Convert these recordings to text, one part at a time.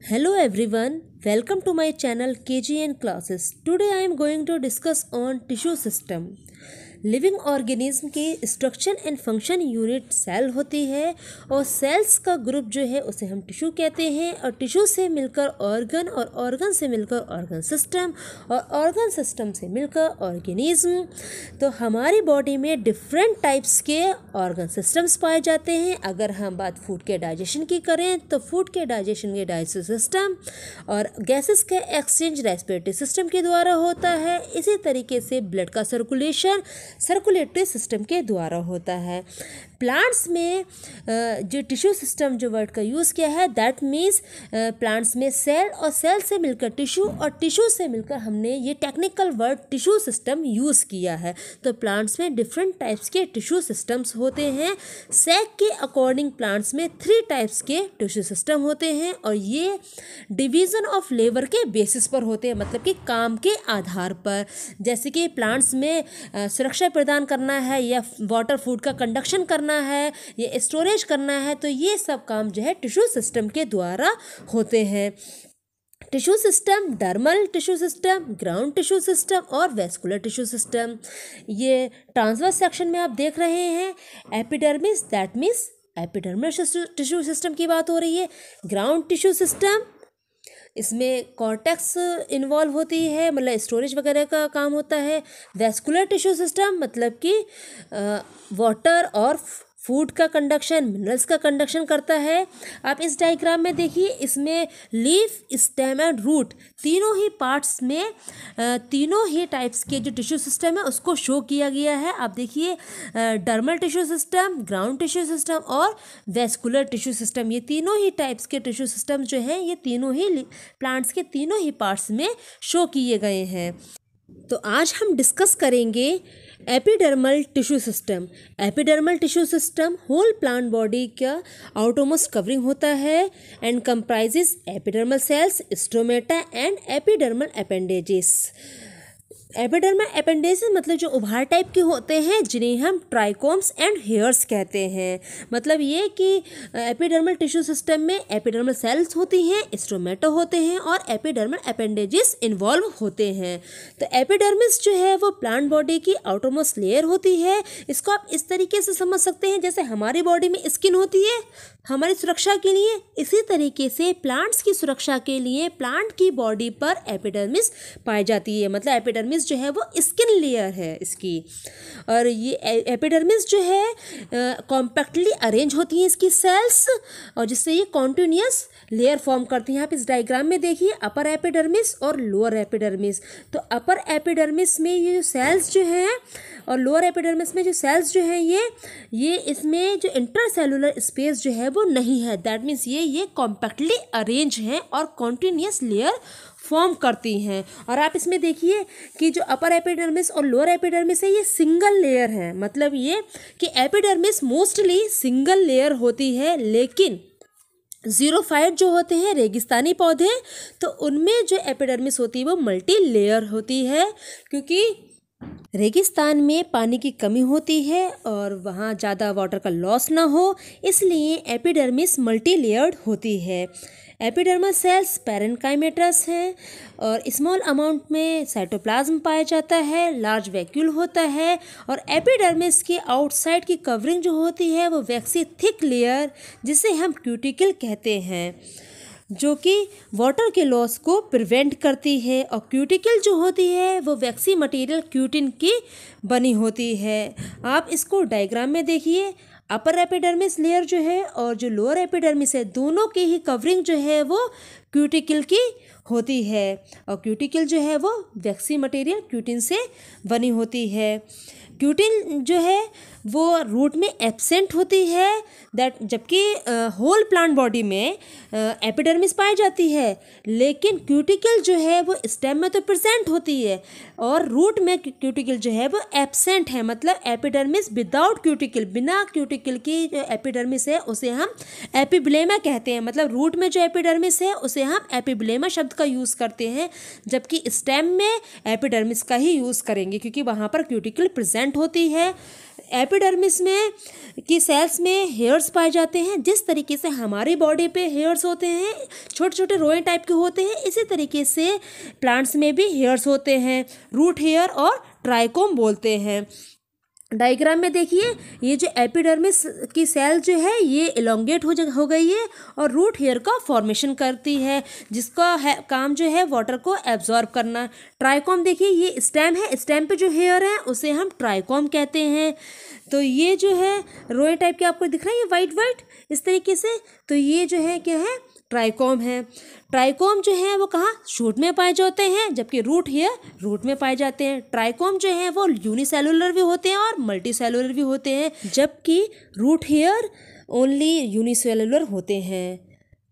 Hello everyone, welcome to my channel KGN Classes. Today I am going to discuss on tissue system. Living organism की structure and function unit cell होती है और sales का group जो है उसे हम टिश्यू कहते हैं और टिश्यू से मिलकर ऑर्गन और ऑर्गन से मिलकर ऑर्गन सिस्टम और ऑर्गन सिस्टम से मिलकर ऑर्गेनिज्म। तो हमारी बॉडी में डिफरेंट टाइप्स के ऑर्गन सिस्टम्स पाए जाते हैं। अगर हम बात फूड के डाइजेशन की करें तो फूड के डाइजेशन के डाइजेस्टिव सिस्टम और गैसेस के एक्सचेंज रेस्पिरेटरी सिस्टम के द्वारा होता है। इसी तरीके से ब्लड का सर्कुलेटरी सिस्टम के द्वारा होता है। प्लांट्स में जो टिश्यू सिस्टम जो वर्ड का यूज़ किया है दैट मीन्स प्लांट्स में सेल और सेल से मिलकर टिश्यू और टिश्यू से मिलकर हमने ये technical word tissue system use किया है। तो प्लांट्स में डिफरेंट टाइप्स के टिश्यू सिस्टम्स होते हैं। सैक के अकॉर्डिंग प्लांट्स में 3 टाइप्स के टिश्यू सिस्टम होते हैं और ये डिवीज़न ऑफ लेबर के बेसिस पर होते हैं, मतलब कि काम के आधार पर। जैसे कि प्लांट्स में सुरक्षा प्रदान करना है या वाटर फूड का कंडक्शन करना है या स्टोरेज करना है, तो ये सब काम जो है टिश्यू सिस्टम के द्वारा होते हैं। Tissue system, dermal tissue system, ground tissue system और वेस्कुलर टिश्यू सिस्टम। ये ट्रांसवर्स सेक्शन में आप देख रहे हैं epidermis, that means epidermal tissue system की बात हो रही है। ग्राउंड टिश्यू सिस्टम, इसमें कॉर्टेक्स इन्वॉल्व होती है, मतलब स्टोरेज वगैरह का काम होता है। वेस्कुलर टिश्यू सिस्टम मतलब कि वाटर और फूड का कंडक्शन, मिनरल्स का कंडक्शन करता है। आप इस डायग्राम में देखिए, इसमें लीफ, स्टेम एंड रूट तीनों ही पार्ट्स में तीनों ही टाइप्स के जो टिश्यू सिस्टम है उसको शो किया गया है। आप देखिए dermal tissue system, ground tissue system और वेस्कुलर टिश्यू सिस्टम, ये तीनों ही टाइप्स के टिश्यू सिस्टम जो हैं ये तीनों ही प्लांट्स के तीनों ही पार्ट्स में शो किए गए हैं। तो आज हम डिस्कस करेंगे epidermal tissue system. Epidermal tissue system whole plant body का आउटरमोस्ट कवरिंग होता है and comprises epidermal cells, stomata and epidermal appendages. Epidermal appendages मतलब जो उभार टाइप के होते हैं जिन्हें हम ट्राइकोम्स एंड हेयर्स कहते हैं। मतलब ये कि एपिडर्मल टिश्यू सिस्टम में एपिडर्मल सेल्स होती हैं, स्टोमेटा होते हैं और एपिडर्मल अपेंडेजेस इन्वॉल्व होते हैं। तो एपिडर्मिस जो है वो प्लांट बॉडी की आउटरमोस्ट लेयर होती है। इसको आप इस तरीके से समझ सकते हैं जैसे हमारी बॉडी में स्किन होती है हमारी सुरक्षा के लिए, इसी तरीके से प्लांट्स की सुरक्षा के लिए प्लांट की बॉडी पर एपिडर्मिस पाई जाती है। मतलब एपिडर्मिस जो है वो स्किन लेयर है इसकी। और ये एपिडर्मिस जो है कॉम्पैक्टली अरेंज होती हैं इसकी सेल्स और जिससे ये कॉन्टिन्यूस लेयर फॉर्म करती हैं। आप इस डायग्राम में देखिए अपर एपिडर्मिस और लोअर एपिडर्मिस। तो अपर एपिडर्मिस में ये जो सेल्स जो हैं और लोअर एपिडर्मिस में जो सेल्स जो हैं ये इसमें जो इंटरसेलुलर स्पेस जो है वो नहीं है। दैट मीन्स ये कॉम्पैक्टली अरेंज हैं और कॉन्टिन्यूस लेयर फॉर्म करती हैं। और आप इसमें देखिए कि जो अपर एपिडर्मिस और लोअर एपिडर्मिस है ये सिंगल लेयर है। मतलब ये कि एपिडर्मिस मोस्टली सिंगल लेयर होती है, लेकिन ज़ीरोफाइट जो होते हैं रेगिस्तानी पौधे तो उनमें जो एपिडर्मिस होती है वो मल्टी लेयर होती है, क्योंकि रेगिस्तान में पानी की कमी होती है और वहाँ ज़्यादा वाटर का लॉस ना हो, इसलिए एपिडर्मिस मल्टी लेयर्ड होती है। एपिडर्मल सेल्स पैरेन्काइमेटस हैं और स्मॉल अमाउंट में साइटोप्लाज्म पाया जाता है, लार्ज वैक्यूल होता है और एपिडर्मिस के आउटसाइड की कवरिंग जो होती है वो वैक्सी थिक लेयर जिसे हम क्यूटिकल कहते हैं, जो कि वाटर के लॉस को प्रिवेंट करती है। और क्यूटिकल जो होती है वो वैक्सी मटेरियल क्यूटिन की बनी होती है। आप इसको डायग्राम में देखिए, अपर एपिडर्मिस लेयर जो है और जो लोअर एपिडर्मिस है दोनों की ही कवरिंग जो है वो क्यूटिकल की होती है और क्यूटिकल जो है वो वैक्सी मटेरियल क्यूटिन से बनी होती है। क्यूटिन जो है वो रूट में एब्सेंट होती है, दैट जबकि होल प्लांट बॉडी में एपिडर्मिस पाई जाती है, लेकिन क्यूटिकल जो है वो स्टेम में तो प्रेजेंट होती है और रूट में क्यूटिकल जो है वो एब्सेंट है। मतलब एपिडर्मिस विदाउट क्यूटिकल, बिना क्यूटिकल की जो एपिडर्मिस है उसे हम एपिब्लेमा कहते हैं। मतलब रूट में जो एपिडर्मिस है उसे हम एपिब्लेमा शब्द का यूज़ करते हैं, जबकि स्टेम में एपिडर्मिस का ही यूज़ करेंगे क्योंकि वहाँ पर क्यूटिकल प्रेजेंट होती है। एपिडर्मिस में की सेल्स में हेयर्स पाए जाते हैं। जिस तरीके से हमारी बॉडी पे हेयर्स होते हैं, छोटे छोटे रोए टाइप के होते हैं, इसी तरीके से प्लांट्स में भी हेयर्स होते हैं। रूट हेयर और ट्राइकोम बोलते हैं। डायग्राम में देखिए, ये जो एपिडर्मिस की सेल जो है ये इलोंगेट हो गई है और रूट हेयर का फॉर्मेशन करती है, जिसका काम जो है वाटर को एब्जॉर्ब करना। ट्राइकोम देखिए, ये स्टेम है, स्टेम पे जो हेयर है उसे हम ट्राइकोम कहते हैं। तो ये जो है रोए टाइप के आपको दिख रहा है, ये वाइट वाइट इस तरीके से, तो ये जो है क्या है, ट्राइकोम है। ट्राइकोम जो है वो कहाँ, शूट में पाए जाते हैं, जबकि रूट हेयर रूट में पाए जाते हैं। ट्राइकोम जो है वो यूनिसेलुलर भी होते हैं और मल्टी सेलुलर भी होते हैं, जबकि रूट हेयर ओनली यूनिसेलुलर होते हैं।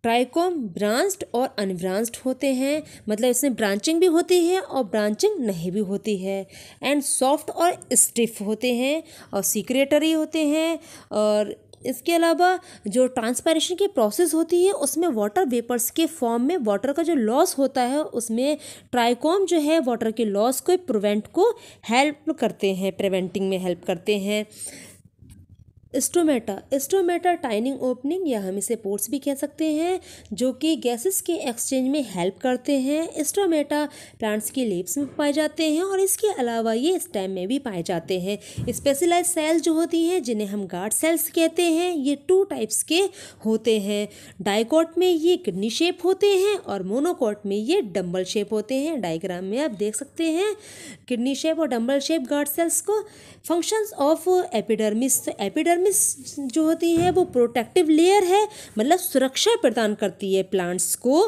ट्राइकोम ब्रांच्ड और अनब्रांच्ड होते हैं, मतलब इसमें ब्रांचिंग भी होती है और ब्रांचिंग नहीं भी होती है। एंड सॉफ्ट और स्टिफ होते हैं और सीक्रेटरी होते हैं। और इसके अलावा जो ट्रांसपायरेशन की प्रोसेस होती है उसमें वाटर वेपर्स के फॉर्म में वाटर का जो लॉस होता है उसमें ट्राइकोम जो है वाटर के लॉस को प्रिवेंट को हेल्प करते हैं, प्रिवेंटिंग में हेल्प करते हैं। स्टोमेटा टाइनिंग ओपनिंग, या हम इसे पोर्स भी कह सकते हैं, जो कि गैसेस के एक्सचेंज में हेल्प करते हैं। स्टोमेटा प्लांट्स की लीव्स में पाए जाते हैं और इसके अलावा ये स्टेम में भी पाए जाते हैं। स्पेशलाइज सेल्स जो होती हैं जिन्हें हम गार्ड सेल्स कहते हैं, ये 2 टाइप्स के होते हैं। डाइकोट में ये किडनी शेप होते हैं और मोनोकोट में ये डंबल शेप होते हैं। डायग्राम में आप देख सकते हैं किडनी शेप और डंबल शेप गार्ड सेल्स को। फंक्शंस ऑफ एपिडर्मिस, एपिडर्मिस जो होती है वो प्रोटेक्टिव लेयर है, मतलब सुरक्षा प्रदान करती है प्लांट्स को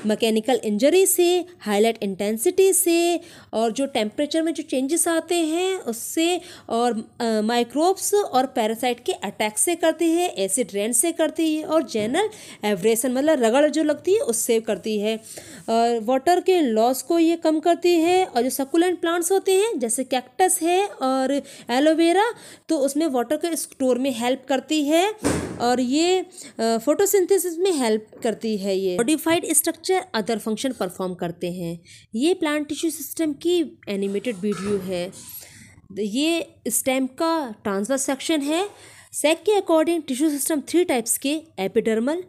मैकेनिकल इंजरी से, हाईलाइट इंटेंसिटी से, और जो टेम्परेचर में जो चेंजेस आते हैं उससे, और माइक्रोब्स और पैरासाइट के अटैक से करती है, एसिड रेन से करती है, और जनरल एवरेशन मतलब रगड़ जो लगती है उससे करती है। और वाटर के लॉस को ये कम करती है। और जो सकुलेंट प्लांट्स होते हैं जैसे कैक्टस है और एलोवेरा, तो उसमें वाटर के स्टोर में हेल्प करती है और ये फोटोसिंथेसिस में हेल्प करती है। ये modified structure other function perform करते हैं। ये प्लांट टिश्यू सिस्टम की एनिमेटेड वीडियो है। ये स्टेम का ट्रांसवर्स सेक्शन है। सेक के अकॉर्डिंग टिश्यू सिस्टम 3 टाइप्स के, epidermal,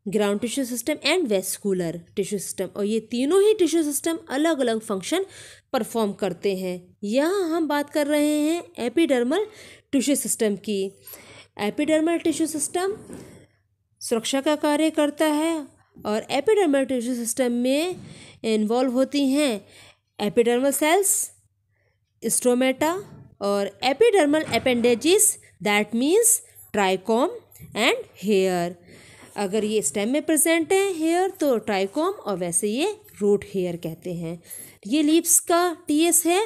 ground tissue system and vascular tissue system, और ये तीनों ही टिश्यू सिस्टम अलग अलग फंक्शन परफॉर्म करते हैं। यहाँ हम बात कर रहे हैं एपिडर्मल टिश्यू सिस्टम की। एपिडर्मल टिश्यू सिस्टम सुरक्षा का कार्य करता है और एपिडर्मल टिश्यू सिस्टम में इन्वॉल्व होती हैं एपिडर्मल सेल्स, स्टोमेटा और epidermal appendages, that means trichome and hair. अगर ये स्टेम में प्रेजेंट है हेयर तो ट्राइकोम, और वैसे ये रूट हेयर कहते हैं। ये लीव्स का टीएस है,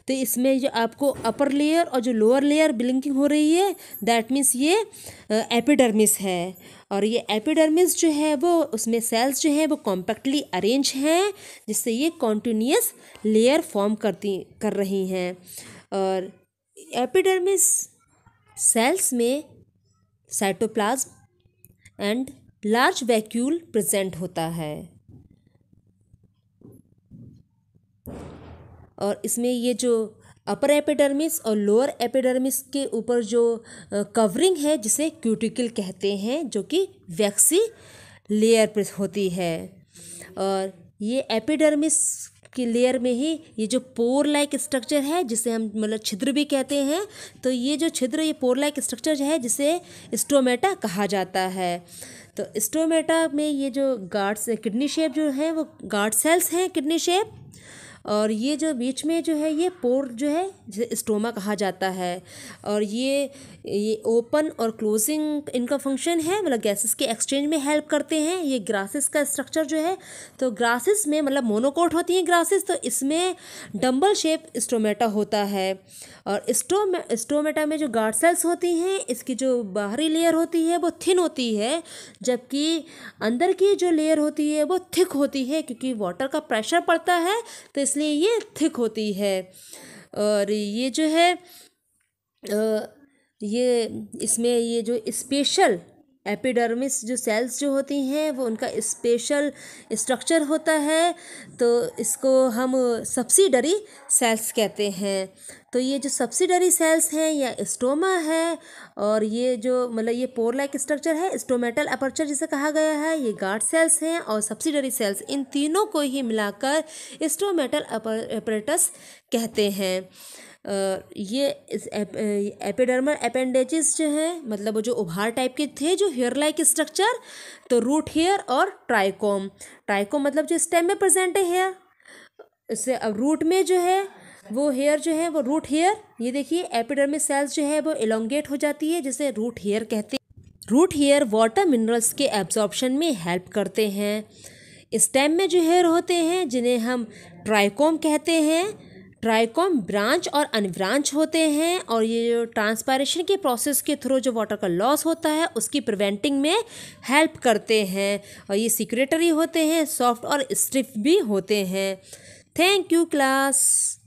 तो इसमें जो आपको अपर लेयर और जो लोअर लेयर ब्लिंकिंग हो रही है दैट मीन्स ये एपिडर्मिस है। और ये एपिडर्मिस जो है वो उसमें सेल्स जो है वो कॉम्पैक्टली अरेंज हैं, जिससे ये कॉन्टिन्यूस लेयर फॉर्म कर रही हैं। और एपिडर्मिस सेल्स में cytoplasm and large vacuole present होता है। और इसमें ये जो अपर एपिडर्मिस और लोअर एपिडर्मिस के ऊपर जो कवरिंग है जिसे क्यूटिकल कहते हैं, जो कि वैक्सी लेयर पर होती है। और ये एपिडर्मिस की लेयर में ही ये जो पोर लाइक स्ट्रक्चर है जिसे हम मतलब छिद्र भी कहते हैं, तो ये जो छिद्र, ये पोर लाइक स्ट्रक्चर है जिसे स्टोमेटा कहा जाता है। तो स्टोमेटा में ये जो गार्ड्स किडनी शेप जो है वो गार्ड सेल्स हैं, किडनी शेप, और ये जो बीच में जो है ये पोर जो है जिसे स्टोमा कहा जाता है। और ये ओपन और क्लोजिंग इनका फंक्शन है, मतलब गैसेस के एक्सचेंज में हेल्प करते हैं। ये ग्रासेस का स्ट्रक्चर जो है, तो ग्रासेस में मतलब मोनोकोट होती हैं ग्रासेस, तो इसमें डंबल शेप स्टोमेटा होता है। और स्टोमेटा में जो गार्ड सेल्स होती हैं इसकी जो बाहरी लेयर होती है वो थिन होती है, जबकि अंदर की जो लेयर होती है वो थिक होती है, क्योंकि वाटर का प्रेशर पड़ता है तो इसलिए ये थिक होती है। और ये जो है ये इसमें ये जो स्पेशल एपिडर्मिस जो सेल्स जो होती हैं वो उनका स्पेशल स्ट्रक्चर होता है, तो इसको हम सब्सिडरी सेल्स कहते हैं। तो ये जो सब्सिडरी सेल्स हैं या स्टोमा है, और ये जो मतलब ये पोर लाइक स्ट्रक्चर है, स्टोमेटल अपर्चर जिसे कहा गया है, ये गार्ड सेल्स हैं, और सब्सिडरी सेल्स, इन तीनों को ही मिलाकर स्टोमेटल अपरेटस कहते हैं। ये एपिडर्मल अपेंडेजेस जो हैं, मतलब वो जो उभार टाइप के थे, जो हेयर लाइक स्ट्रक्चर, तो रूट हेयर और ट्राइकोम। ट्राइकोम मतलब जो स्टेम में प्रेजेंट है हेयर, इससे अब रूट में जो है वो हेयर जो है वो रूट हेयर, ये देखिए एपिडर्मिस सेल्स जो है वो एलोंगेट हो जाती है, जिसे रूट हेयर कहते हैं। रूट हेयर वाटर मिनरल्स के एब्जॉर्प्शन में हेल्प करते हैं। स्टेम में जो हेयर होते हैं जिन्हें हम ट्राइकोम कहते हैं, ट्राइकोम ब्रांच और अनब्रांच होते हैं, और ये जो ट्रांसपायरेशन के प्रोसेस के थ्रू जो वाटर का लॉस होता है उसकी प्रिवेंटिंग में हेल्प करते हैं, और ये सिक्रेटरी होते हैं, सॉफ्ट और स्टिफ भी होते हैं। Thank you class.